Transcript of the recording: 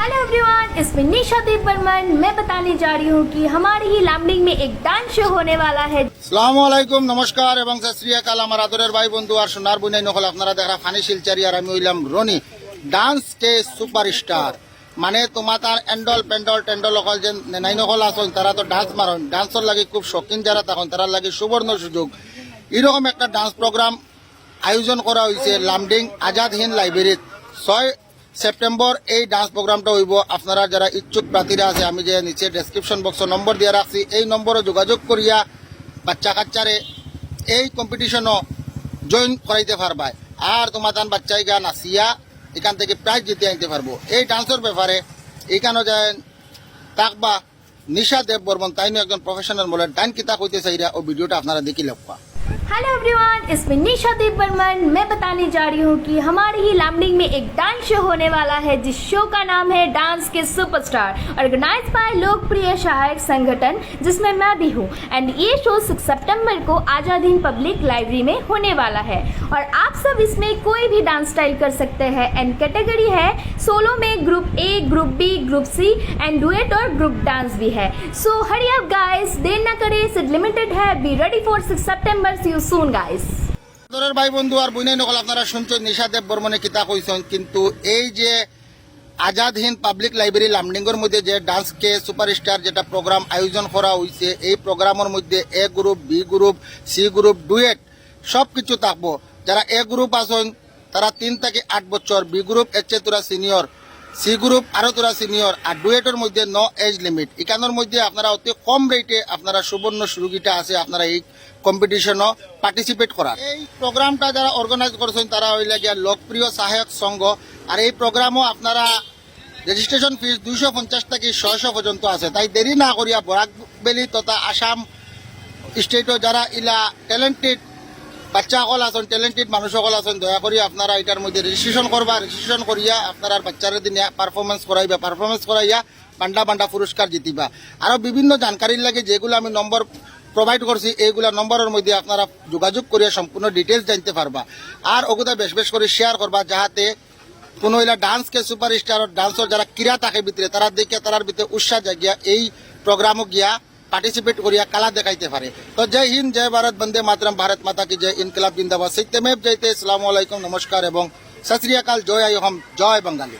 Hello everyone, इसमें निशा देव बर्मन। मैं बताने जा रही हूँ कि हमारे ही लामडिंग में एक डांस शो होने वाला है। আসসালামু আলাইকুম, নমস্কার এবং সত শ্রী আকাল আমার আদরের ভাই বন্ধু আর সোনার বুনাই নকল আপনারা দেখা ফানি শিলচারি আর আমি হইলাম রনি ডান্স কে সুপারস্টার। মানে তোমার তার এন্ডল পেন্ডল টেন্ডল অকল যে নাই নকল আসন তারা তো ডান্স মারন, ডান্সর লাগে খুব শৌখিন যারা তখন তারা লাগে সুবর্ণ সুযোগ। এরকম একটা ডান্স প্রোগ্রাম আয়োজন করা হয়েছে লামডিং আজাদ হিন্দ লাইব্রেরিত। 6 সেপ্টেম্বর এই ডান্স প্রোগ্রামটা হইব। আপনারা যারা ইচ্ছুক প্রার্থীরা আছে আমি যে নিচে ডেসক্রিপশন বক্স নম্বর দিয়ে রাখছি, এই নম্বরে যোগাযোগ করিয়া বাচ্চা কাচ্চারে এই কম্পিটিশনও জয়েন করাইতে পারবা। আর তোমার তান বাচ্চাই গা নাচিয়া এখান থেকে প্রাইজ জিতে আনতে পারবো। এই ডান্সের ব্যাপারে এইখানে যায় তাকবা নিশা দেব বর্মন, তাইনো একজন প্রফেশনাল বলে ডান কিতা কইতে চাইরা ও ভিডিওটা আপনারা দেখি লক্ষ্য। हेलो एवरीवन, इसमें निशा देव बर्मन। मैं बताने जा रही हूँ कि हमारे ही लामडिंग में एक डांस शो होने वाला है, जिस शो का नाम है डांस के सुपरस्टार, ऑर्गेनाइज बाय लोकप्रिय सहायक संगठन जिसमें मैं भी हूँ। एंड ये शो 6 सितंबर को आजाद हिंद पब्लिक लाइब्रेरी में होने वाला है और आप सब इसमें कोई भी डांस स्टाइल कर सकते हैं। एंड कैटेगरी है सोलो में group A, group B, group C and duet और ग्रुप डांस भी है। सो हरी अप गाइस, देर ना करें, सीट लिमिटेड है। Be ready for 6 September. See you soon guys. আদরের ভাই বন্ধু আর বুনাই নকল আপনারা শুনছেন নিশা দেব বর্মনে কিতা কইছেন, কিন্তু এই যে আজাদ হিন্দ পাবলিক লাইব্রেরি লামডিংয়ের মধ্যে যে ডান্স কে সুপারস্টার যেটা প্রোগ্রাম আয়োজন করা হয়েছে, এই প্রোগ্রামের মধ্যে A group, B group, C group, duet সব কিছু থাকবো। যারা এ গ্রুপ আছেন তারা 3 থেকে 8 বছর, বি গ্রুপ এর চেয়ে তোরা সিনিয়র, সি গ্রুপ আরো তোরা সিনিয়র, আর ডুয়েটের মধ্যে নো এজ লিমিট। এখানের মধ্যে আপনারা অতি কম রেটে আপনারা সুবর্ণ সুযোগিতা আছে আপনারা এই কম্পিটিশনও পার্টিসিপেট করার। এই প্রোগ্রামটা যারা অর্গানাইজ করছেন তারা হইলে গিয়া লোকপ্রিয় সহায়ক সংঘ। আর এই প্রোগ্রামও আপনারা রেজিস্ট্রেশন ফিস 250 থেকে 600 পর্যন্ত আছে। তাই দেরি না করিয়া বরাক ভ্যালি তথা আসাম স্টেটও যারা ইলা ট্যালেন্টেড বাচ্চা সকল আছেন, ট্যালেন্টেড মানুষ সকল আছেন, দয়া করি আপনারা এটার মধ্যে রেজিস্ট্রেশন করবা। রেজিস্ট্রেশন করিয়া আপনারা বাচ্চারা দিনে পারফরমেন্স করাইবা, পারফরমেন্স করাইয়া বান্ডা বান্ডা পুরস্কার জিতিবা। আরও বিভিন্ন জানকারির লাগে যেগুলো আমি নম্বর প্রোভাইড করছি, এইগুলা নম্বরের মধ্যে আপনারা যোগাযোগ করিয়া সম্পূর্ণ ডিটেলস জানতে পারবা। আর ওগুলা বেশ বেশ করে শেয়ার করবা, যাহাতে কোনো এলা ডান্স কে সুপারস্টার ডান্সর যারা ক্রীড়া থাকে ভিতরে তারা দেখে তারার ভিতরে উৎসাহ জাগিয়া এই প্রোগ্রামও গিয়া পার্টিসিপেট করিয়া কালা দেখাইতে পারে। তো জয় হিন্দ, জয় ভারত, বন্দে মাতরম, ভারত মাতা কি জয়, ইনকলাব জিন্দাবাদ, সত্যমেব জয়তে, আসসালামু আলাইকুম, নমস্কার এবং সত শ্রী আকাল, জয় আইহম, জয় বাঙালি।